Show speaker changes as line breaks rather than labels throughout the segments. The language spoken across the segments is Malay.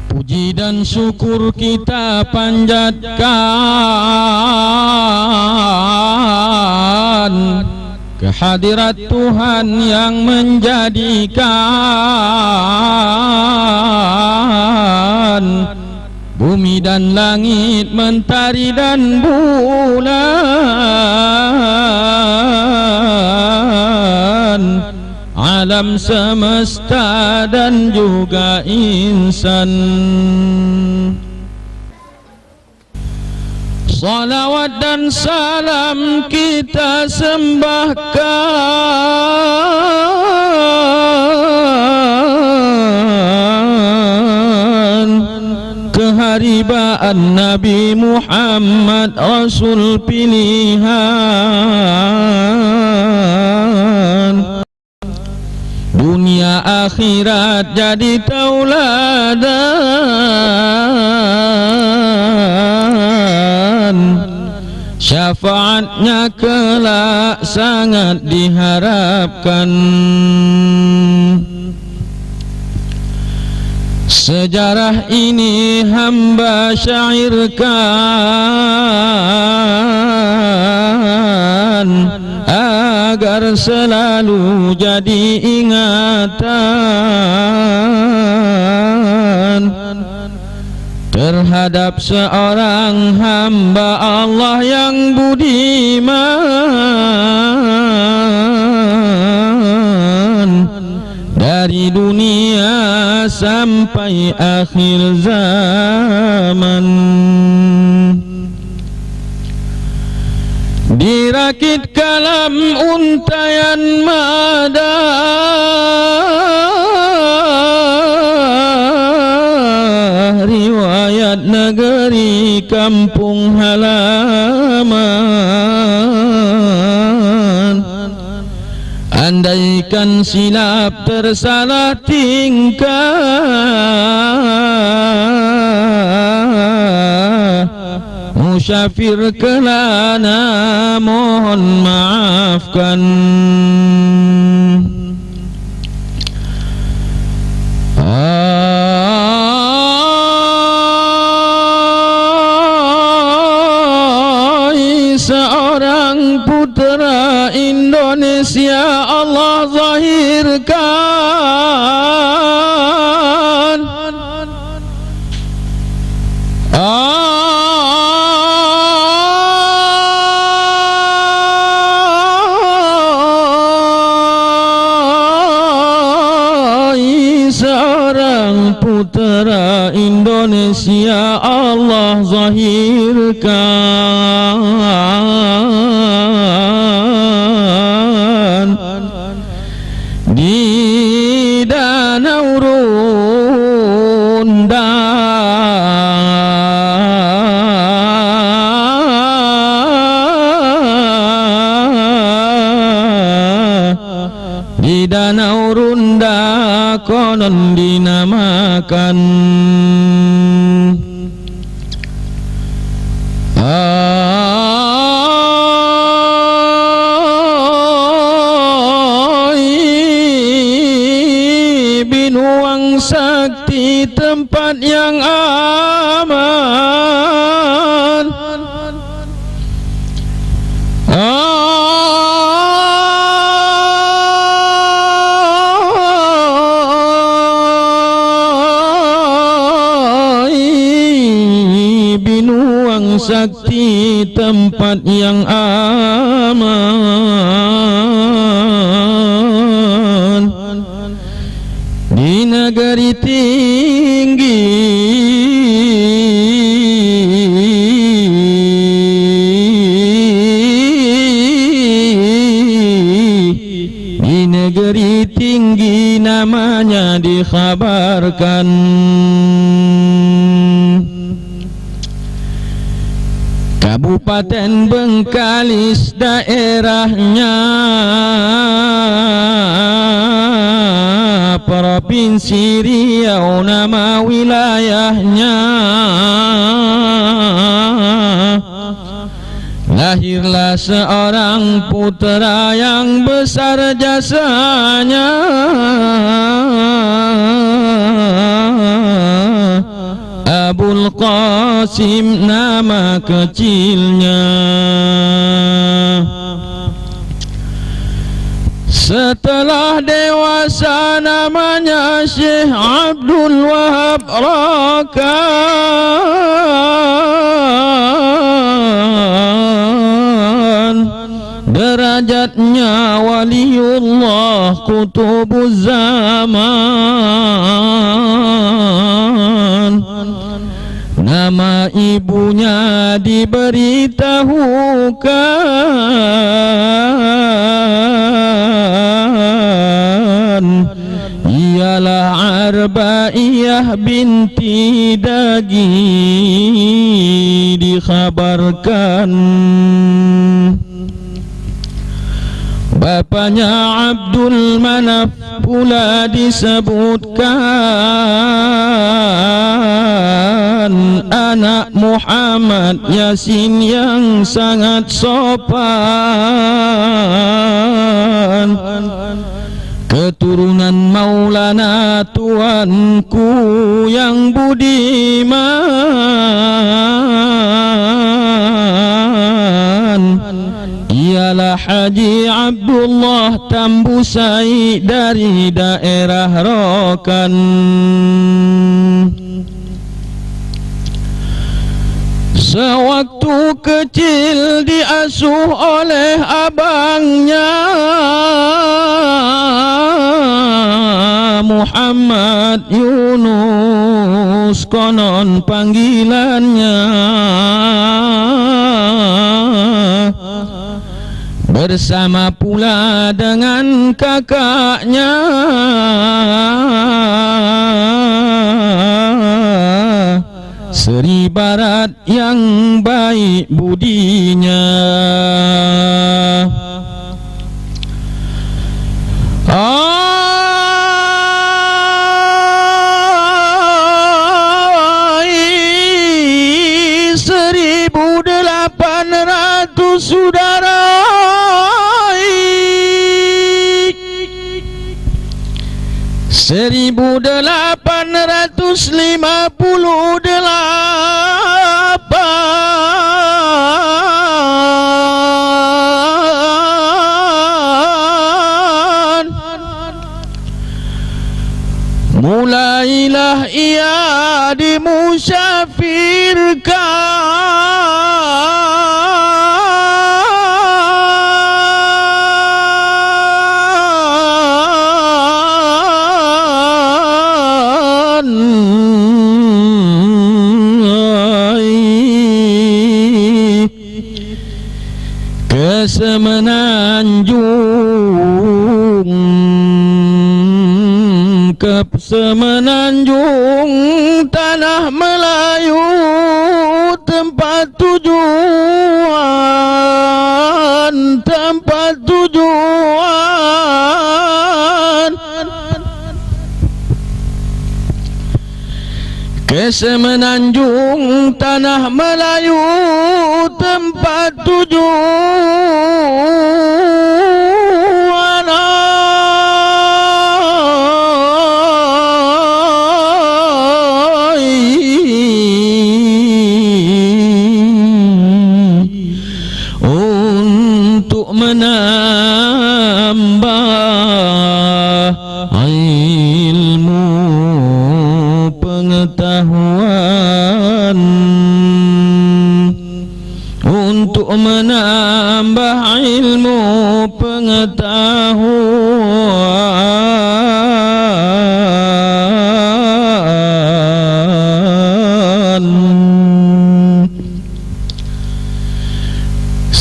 Puji dan syukur kita panjatkan kehadirat Tuhan yang menjadikan bumi dan langit, mentari dan bulan, alam semesta dan juga insan. Salawat dan salam kita sembahkan keharibaan Nabi Muhammad Rasul pilihan, dunia akhirat jadi tauladan, syafaatnya kelak sangat diharapkan. Sejarah ini hamba syairkan agar selalu jadi ingatan terhadap seorang hamba Allah yang budiman dari dunia sampai akhir zaman. Dirakit kalam untayan mada, riwayat negeri kampung halaman. Andaikan silap tersalah tingkah, musyafir kelana mohon maafkan. Seorang putra Indonesia Allah zahirkan, seorang putra Indonesia Allah zahirkan di danau Runda, di danau Runda konon dinamakan Binuang Sakti, tempat yang aman. Binuang Sakti, tempat yang aman di negeri tinggi, di negeri tinggi namanya dikhabarkan. Kabupaten Bengkalis daerahnya, Provinsi Riau nama wilayahnya. Lahirlah seorang putra yang besar jasanya, Abul Qasim nama kecilnya. Setelah dewasa namanya Syekh Abdul Wahab Rakan. Derajatnya waliullah kutubuz zaman. Nama ibunya diberitahukan, ialah Arbaiyah binti Dagi. Dikhabarkan bapaknya Abdul Manaf pula disebutkan, anak Muhammad Yasin yang sangat sopan, keturunan Maulana tuanku yang budiman, ialah Haji Abdullah Tambusai dari daerah Rokan. Sewaktu kecil diasuh oleh abangnya Muhammad Yunus, konon panggilannya, bersama pula dengan kakaknya Seri Barat yang baik budinya. Ai 1.800 saudara, 1858 mulailah ia dimusafirkan ke Semenanjung, ke Semenanjung tanah Melayu, tempat tujuan, tempat tujuan. Ke Semenanjung tanah Melayu, tempat tujuan. Untuk menambah ilmu pengetahuan, untuk menambah ilmu pengetahuan.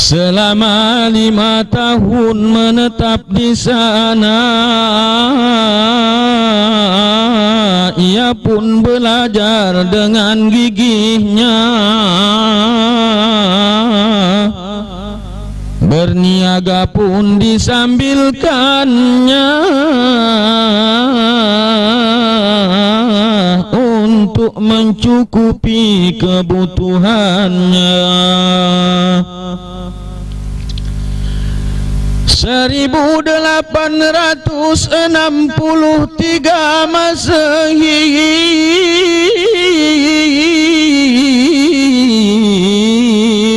Selama 5 tahun menetap di sana, ia pun belajar dengan gigihnya, berniaga pun disambilkannya untuk mencukupi kebutuhannya. 1863 Masehi,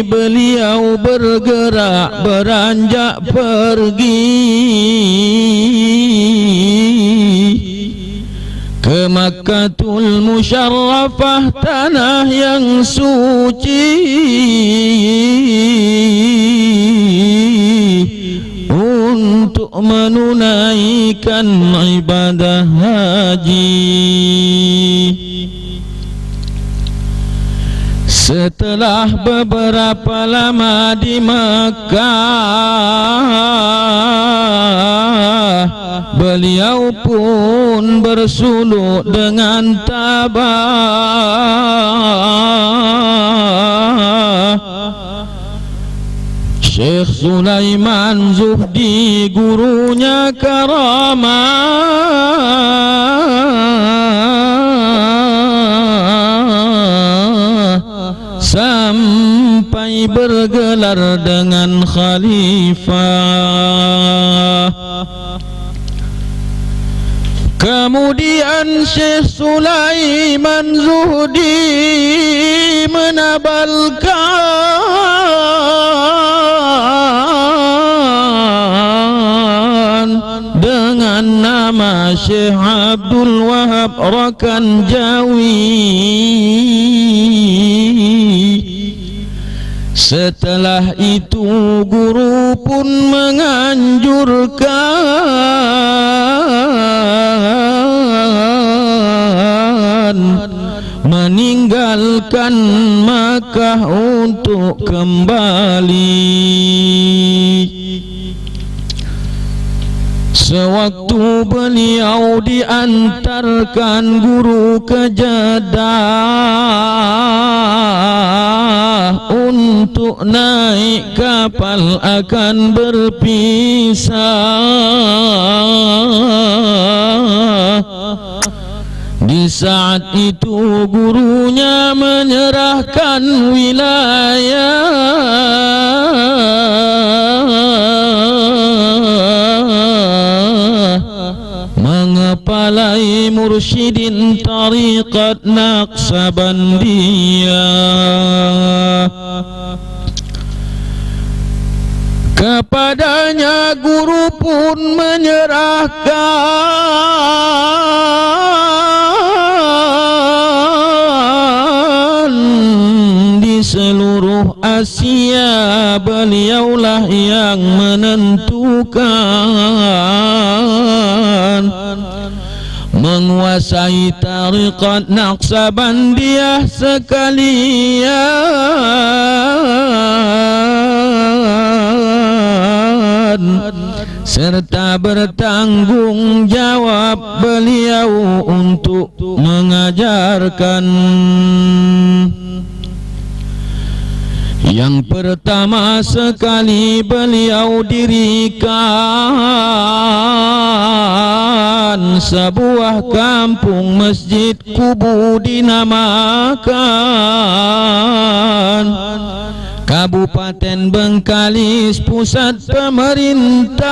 beliau bergerak beranjak pergi ke Makkatul Musyarrafah, tanah yang suci, untuk menunaikan ibadah haji. Setelah beberapa lama di Makkah, beliau pun bersuluk dengan tabah. Syekh Sulaiman Zuhdi gurunya karamah, sampai bergelar dengan khalifah. Kemudian Syekh Sulaiman Zuhdi menabalkan dengan nama Syekh Abdul Wahab Rakanjawi. Setelah itu guru pun menganjurkan meninggalkan Makkah untuk kembali. Sewaktu beliau diantarkan guru ke Jeddah untuk naik kapal akan berpisah, di saat itu gurunya menyerahkan wilayah mengepalai mursyidin tariqat Naqsabandiyah. Kepadanya guru pun menyerahkan di seluruh Asia, beliaulah yang menentukan menguasai tariqat Naqsabandiyah sekalian, serta bertanggung jawab beliau untuk mengajarkan. Yang pertama sekali beliau dirikan sebuah kampung masjid kubu dinamakan Kabupaten Bengkalis pusat pemerintahan.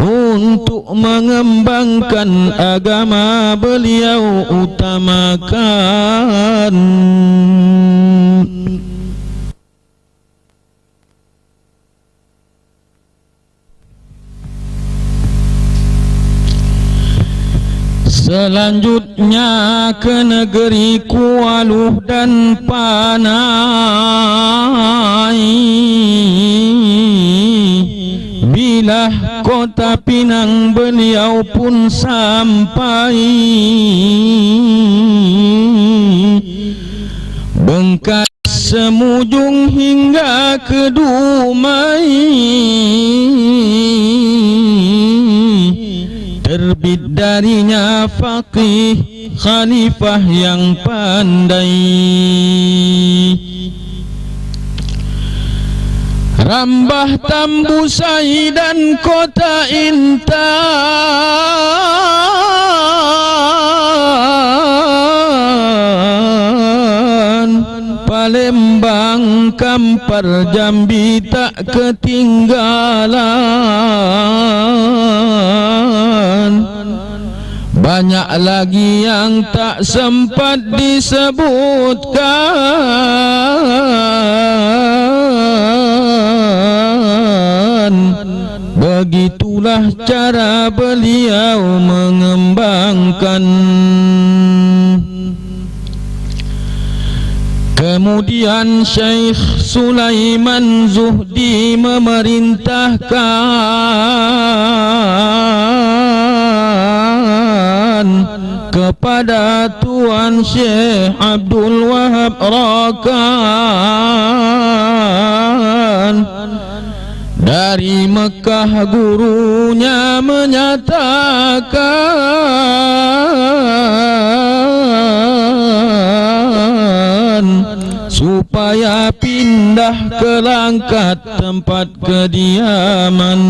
Untuk mengembangkan agama beliau utamakan selanjutnya ke negeri Kualuh dan Panai. Bila kota Pinang beliau pun sampai, Bengkalis Semujung hingga ke Dumai, terbit darinya faqih khalifah yang pandai. Rambah Tambusai dan kota Intan, Palembang, Kampar, Jambi tak ketinggalan. banyak lagi yang tak sempat disebutkan. Begitulah cara beliau mengembangkan. Kemudian Syekh Sulaiman Zuhdi memerintahkan kepada Tuan Syekh Abdul Wahab Rakan dari Mekah, gurunya menyatakan supaya pindah ke Langkat tempat kediaman.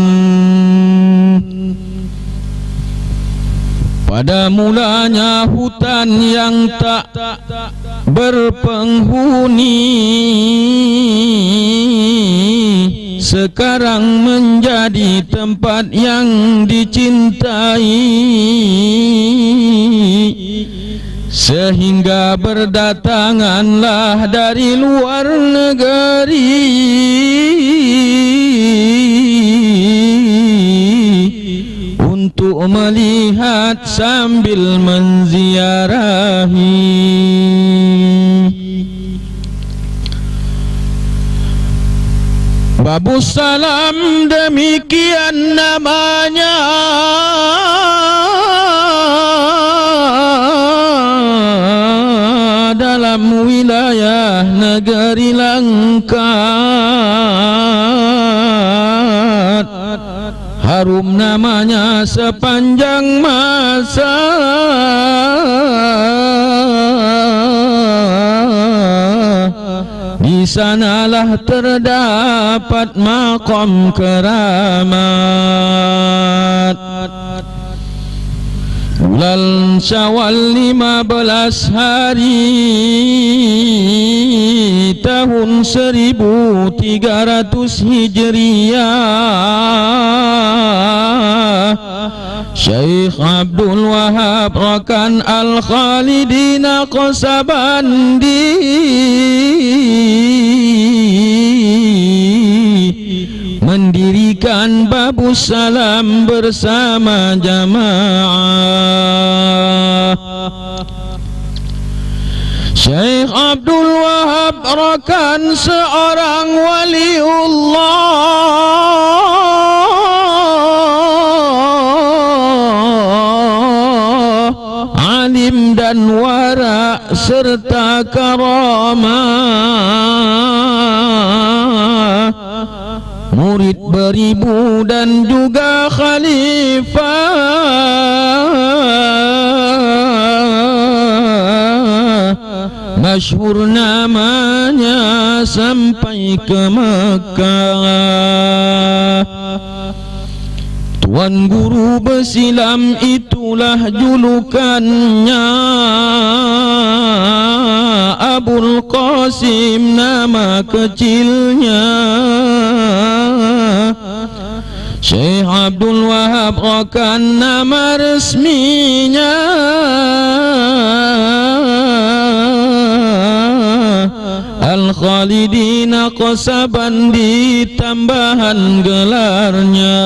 Pada mulanya hutan yang tak berpenghuni sekarang menjadi tempat yang dicintai, sehingga berdatanganlah dari luar negeri untuk melihat sambil menziarahi. Babus Salam demikian namanya, dalam wilayah negeri Langkat. Harum namanya sepanjang masa, di sanalah terdapat maqam keramat. Bulan Syawal 15 hari tahun 1300 Hijriah, Syekh Abdul Wahab Rakan Al-Khalidi Naqsabandi mendirikan Babus Salam bersama jamaah. Syekh Abdul Wahab Rakan seorang waliullah, alim dan wara serta karamah, murid beribu dan juga khalifah, masyhur namanya sampai ke Makkah. Tuan Guru Bersilam itulah julukannya, Abul Qasim nama kecilnya. Syekh Abdul Wahab Rakan nama resminya. Al-Khalidi Naqsabandi tambahan gelarnya.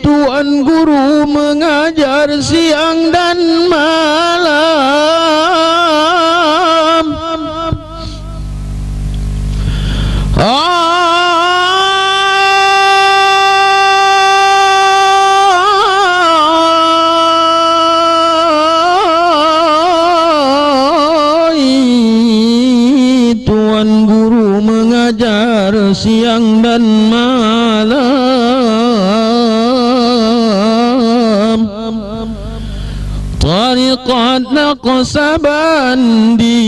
Tuan Guru mengajar siang dan malam. Tuan Guru mengajar siang dan malam. Tariqat Naqsabandi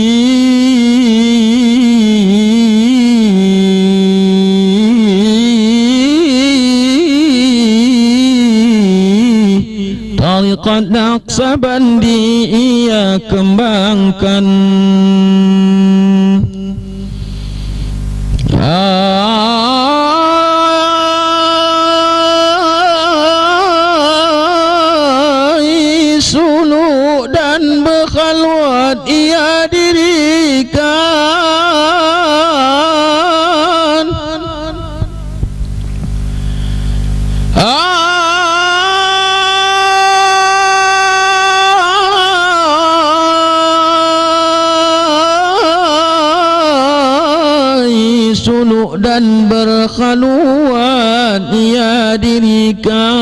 Tariqat Naqsabandi ia kembangkan. Suluk dan berkhalwat ia dirikan. Suluk dan berkhalwat ia dirikan.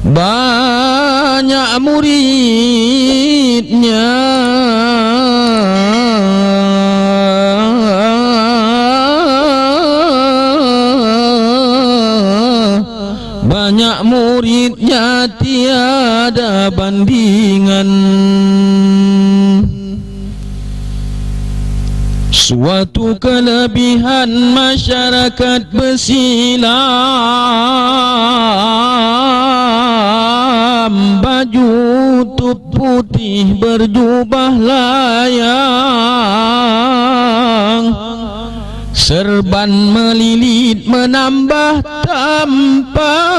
Banyak muridnya, banyak muridnya tiada bandingan. Suatu kelebihan masyarakat bersilam, baju tub putih berjubah layang, serban melilit menambah tampan.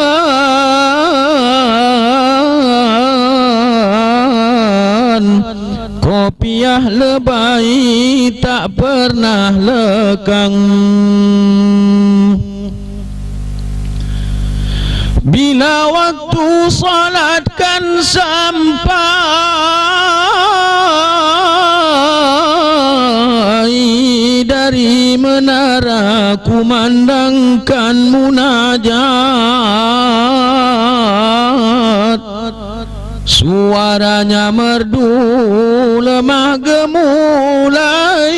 Kopiah lebay tak pernah lekang. Bila waktu salat kan sampai, dari menara kumandangkan munajat. Suaranya merdu lemah gemulai,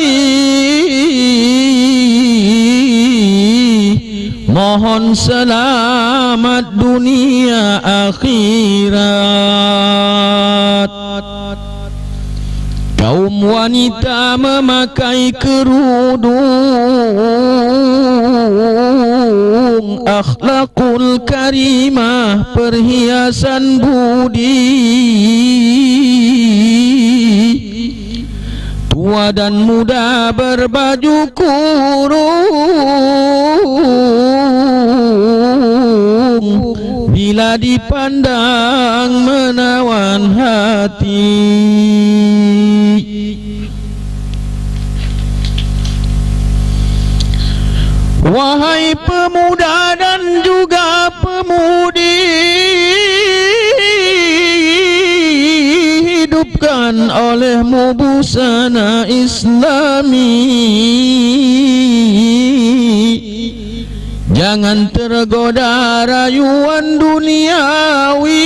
mohon selamat dunia akhirat. Kaum wanita memakai kerudung, akhlakul karimah perhiasan budi. Tua dan muda berbaju kurung, bila dipandang menawan hati. Wahai pemuda dan juga pemudi, hidupkan olehmu busana Islami. Jangan tergoda rayuan duniawi,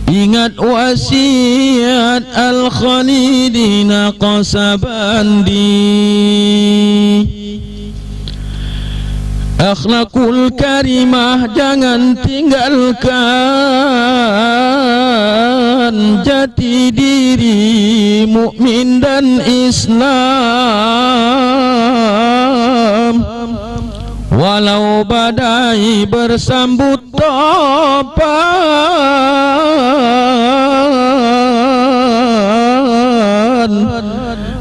ingat wasiat Al-Khalidina Qasabandi. Akhlakul karimah jangan tinggalkan, jati diri mukmin dan Islam. Walau badai bersambut topan,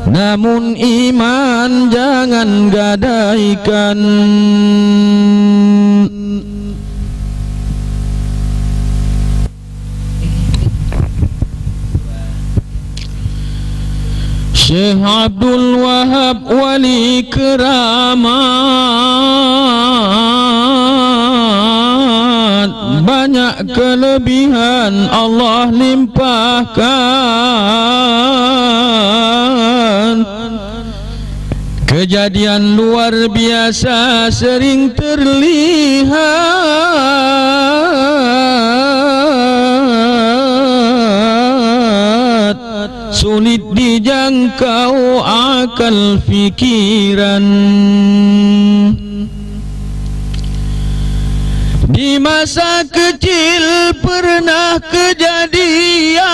namun iman jangan gadaikan. Syekh Abdul Wahab wali keramat, banyak kelebihan Allah limpahkan. Kejadian luar biasa sering terlihat, sulit dijangkau akal fikiran. Di masa kecil pernah kejadian,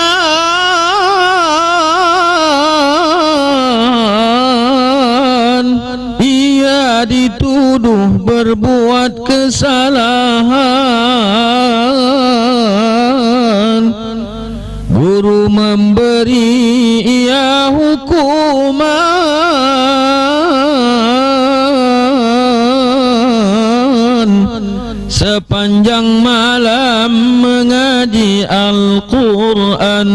kesalahan, guru memberi ia hukuman sepanjang malam mengaji Al-Quran.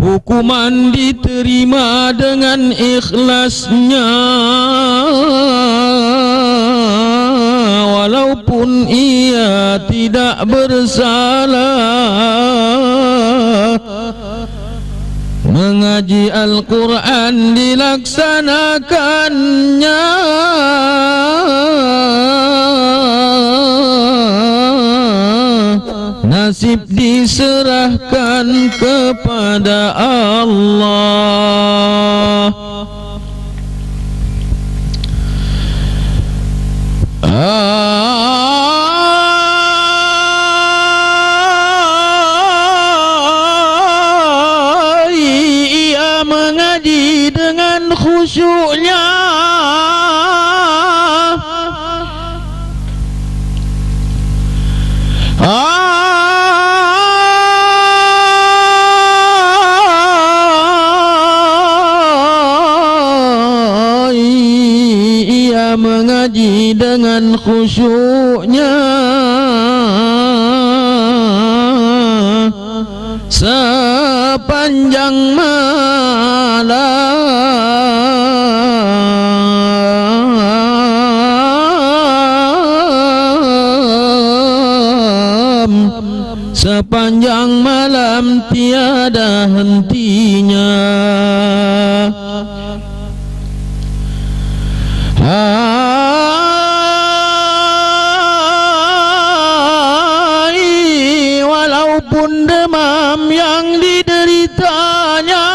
Hukuman diterima dengan ikhlasnya, walaupun ia tidak bersalah. Mengaji Al-Quran dilaksanakannya, nasib diserahkan kepada Allah. Ia mengaji dengan khusyuknya, ia mengaji dengan khusyuknya sepanjang malam, sepanjang malam tiada hentinya. Walaupun demam yang dideritanya,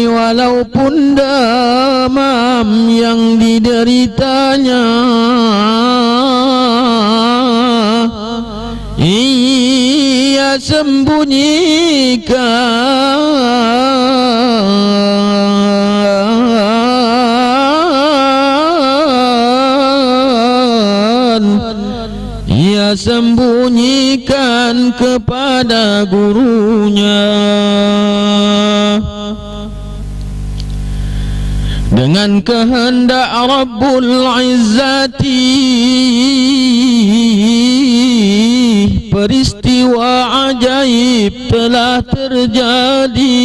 walaupun demam yang dideritanya, ia sembunyikan kepada gurunya. Dengan kehendak Rabbul Izzati, peristiwa ajaib telah terjadi.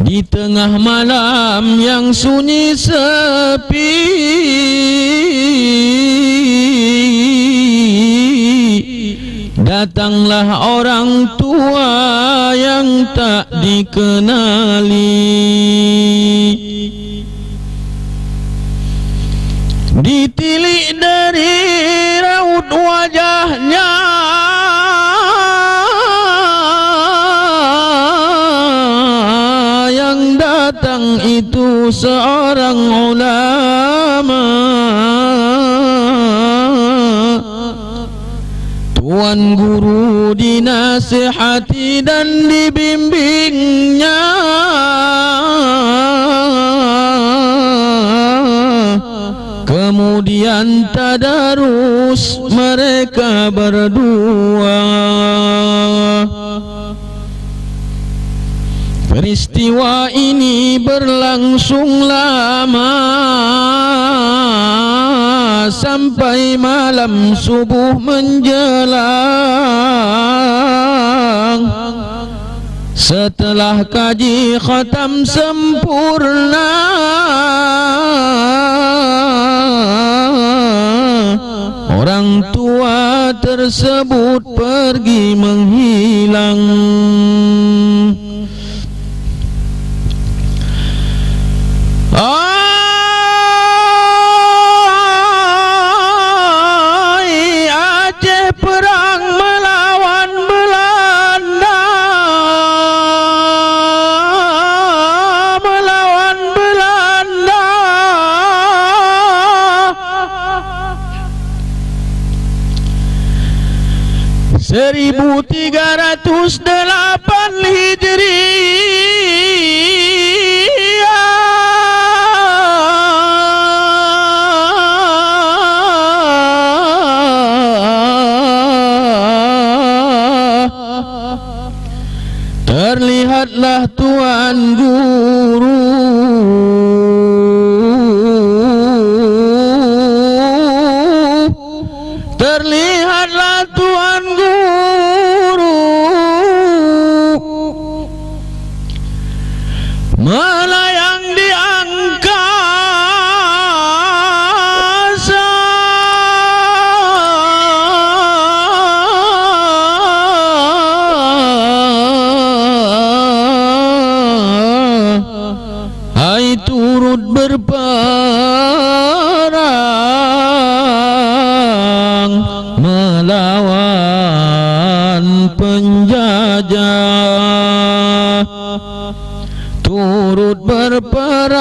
Di tengah malam yang sunyi sepi, datanglah orang tua yang tak dikenali. Ditilik dari raut wajahnya, yang datang itu seorang ulama, tuan guru dinasihati dan dibimbingnya. Kemudian tadarus mereka berdua. Peristiwa ini berlangsung lama sampai malam subuh menjelang. Setelah kaji khatam sempurna, orang tua tersebut pergi menghilang. Aceh perang melawan Belanda, melawan 1308 Hijriah. Terlihatlah Tuan Guru terlihatlah Tuan Guru melayang di angkasa, hai turut berperang melawan penjajah, turut berperang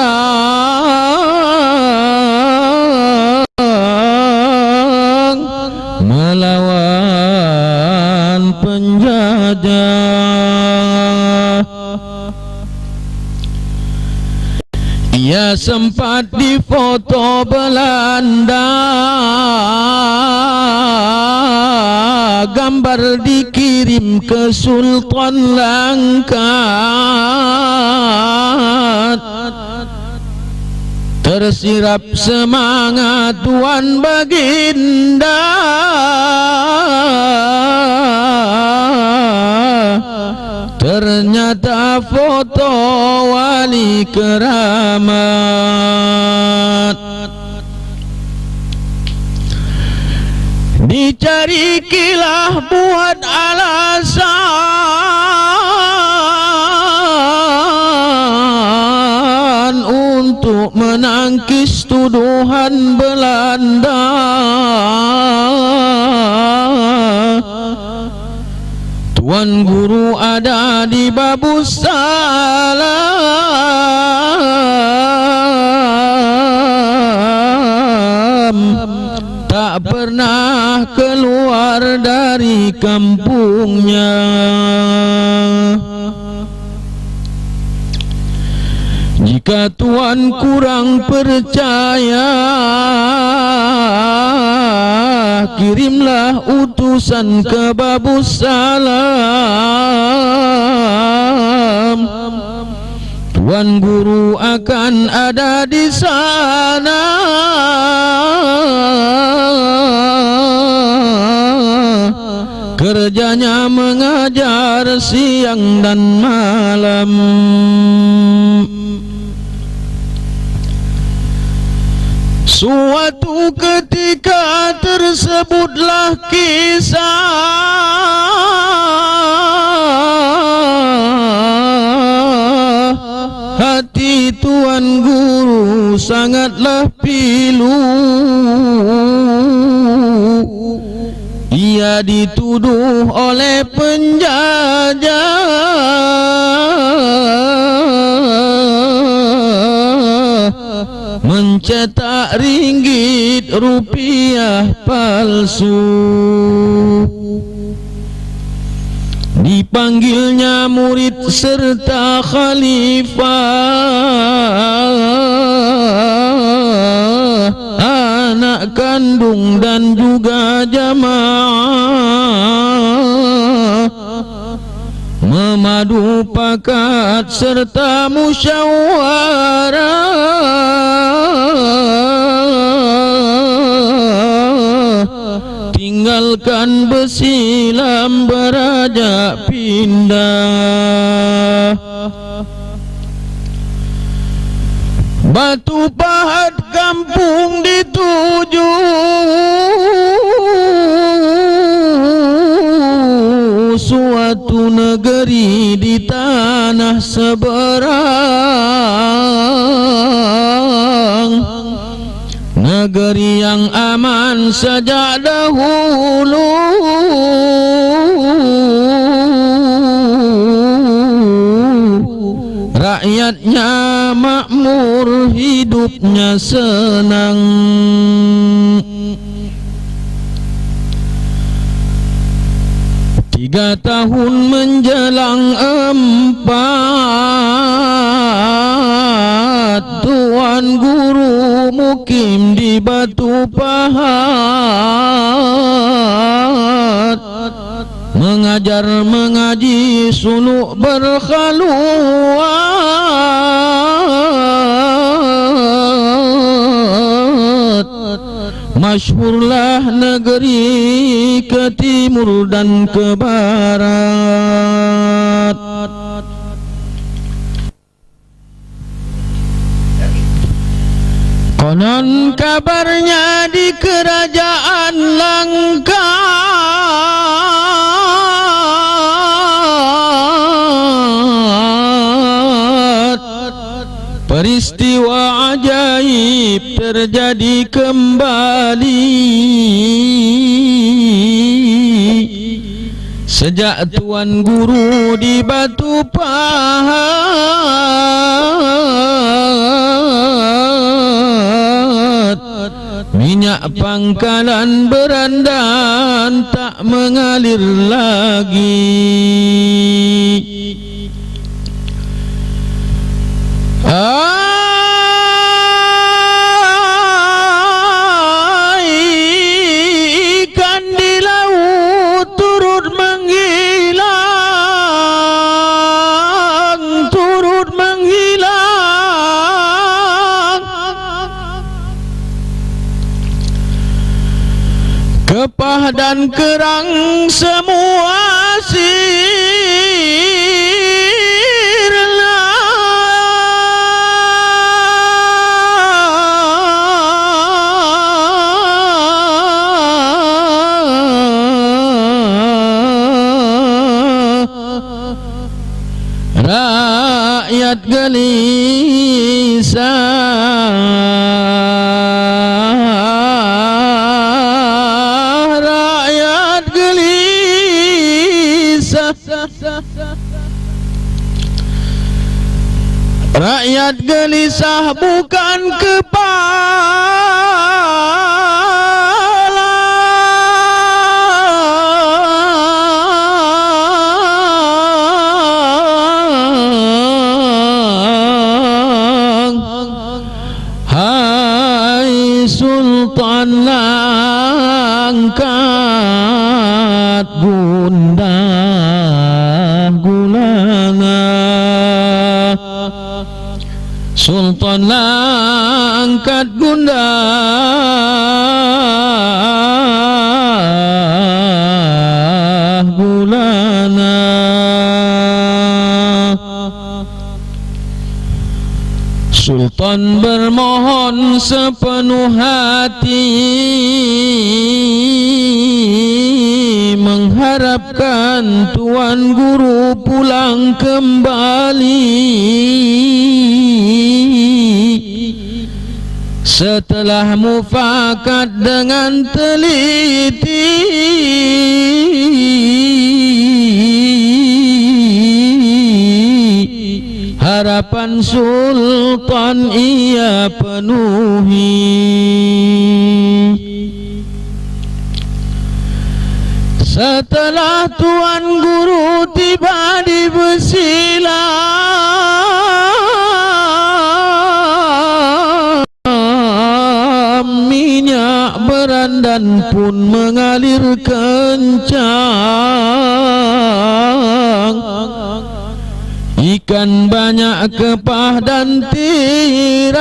melawan penjajah. Ia sempat difoto Belanda, gambar dikirim ke Sultan Langkat. Tersirap semangat Tuan Baginda, ternyata foto wali keramat. Dicari kilah buat alasan untuk menangkis tuduhan Belanda. Tuan Guru ada di Babus Salam, tak pernah keluar dari kampungnya. Jika Tuan kurang percaya, kirimlah utusan ke Babus Salam. Tuan Guru akan ada di sana. Kerjanya mengajar siang dan malam. Suatu ketika tersebutlah kisah, hati Tuan Guru sangatlah pilu. Ia dituduh oleh penjajah mencetak ringgit rupiah palsu. Dipanggilnya murid serta khalifah, anak kandung dan juga jamaah, memadu pakat serta musyawarah, tinggalkan besilam beranjak pindah. Batu Pahat kampung dituju, suatu negeri di tanah seberang, negeri yang aman sejak dahulu. Rakyatnya makmur, hidupnya senang. 3 tahun menjelang 4, Tuan Guru mukim di Batu Pahat, mengajar mengaji suluk berkhaluwat. Masyhurlah negeri ke timur dan ke barat. Konon kabarnya di kerajaan Langka peristiwa ajaib terjadi kembali. Sejak Tuan Guru di Batu Pahat, minyak pangkalan berandan tak mengalir lagi. Ikan di laut turut menghilang, turut menghilang. Kepah dan kerang semua rakyat gelisah, rakyat gelisah, rakyat gelisah bukan kepala, hai Sultan Langkat Gundah Gulana, Sultan Langkat Gundah Gulana. Sultan bermohon sepenuh hati, mengharapkan Tuan Guru pulang kembali. Setelah mufakat dengan teliti, harapan Sultan ia penuhi. Setelah Tuan Guru tiba di Besilang, minyak berandan pun mengalir kencang. Ikan banyak kepah dan tiram,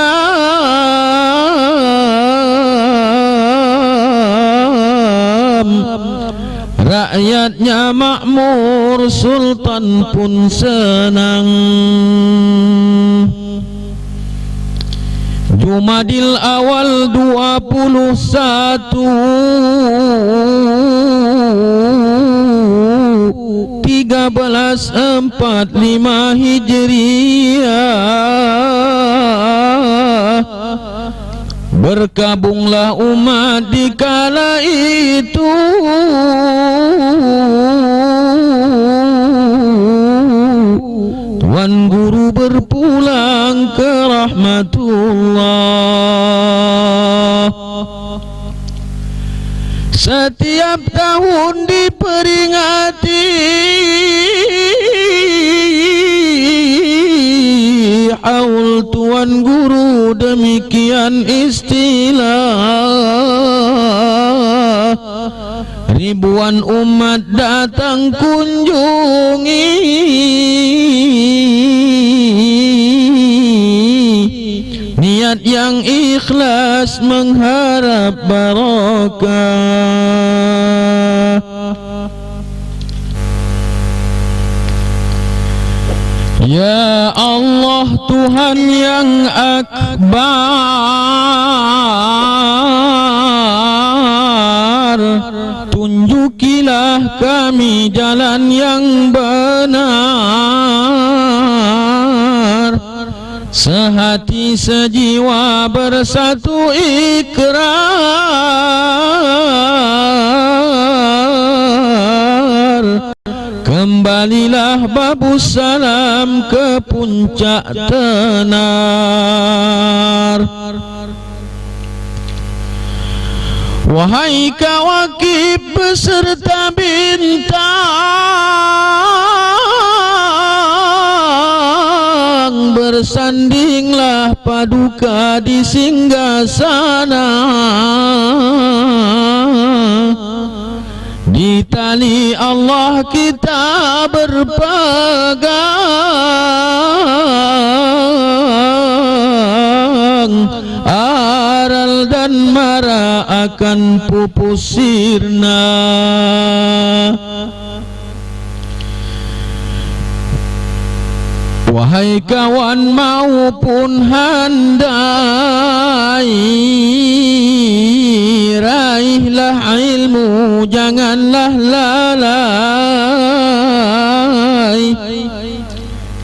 rakyatnya makmur, Sultan pun senang. Jumadil awal 1345 Hijriah, berkabunglah umat di kala itu. Tuan Guru berpulang ke rahmatullah. setiap tahun diperingati haul Tuan Guru, demikian istilah. Ribuan umat datang kunjungi, niat yang ikhlas mengharap barokah. Ya Allah Tuhan yang akbar, tunjukilah kami jalan yang benar. Sehati sejiwa bersatu ikrar, kembalilah babus salam ke puncak tenar. Wahai kawakib beserta bintang, bersandinglah paduka di singgasana. Di tali Allah kita berpegang, aral dan mara akan pupus sirna. Wahai kawan maupun handai, raihlah ilmu, janganlah lalai.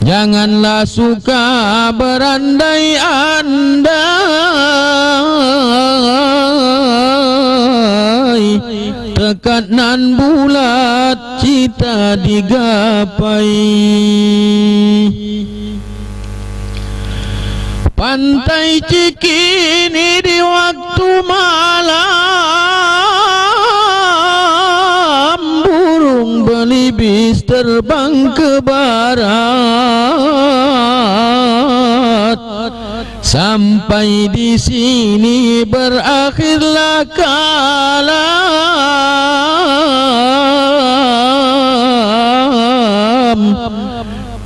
Janganlah suka berandai-andai, tekad nan bulat cita digapai. Pantai Cikini di waktu malam, burung belibis terbang ke barat. Sampai di sini berakhirlah kalam.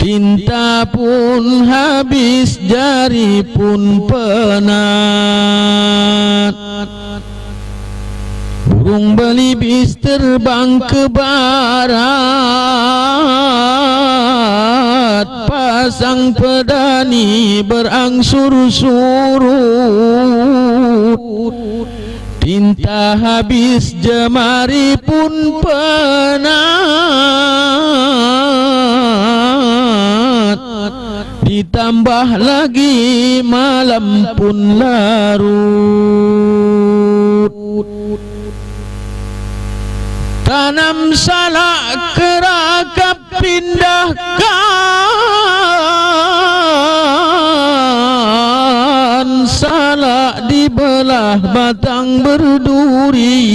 Tinta pun habis, jari pun penat. Burung belibis terbang ke barat, pasang pedani berangsur surut. Tinta habis, jemari pun penat. Ditambah lagi malam pun larut. Tanam salak kerakap pindahkan, salak dibelah batang berduri.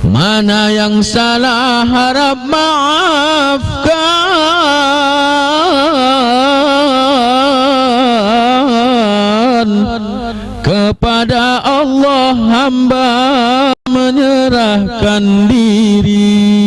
Mana yang salah harap maafkan, kepada Allah hamba menyerahkan diri.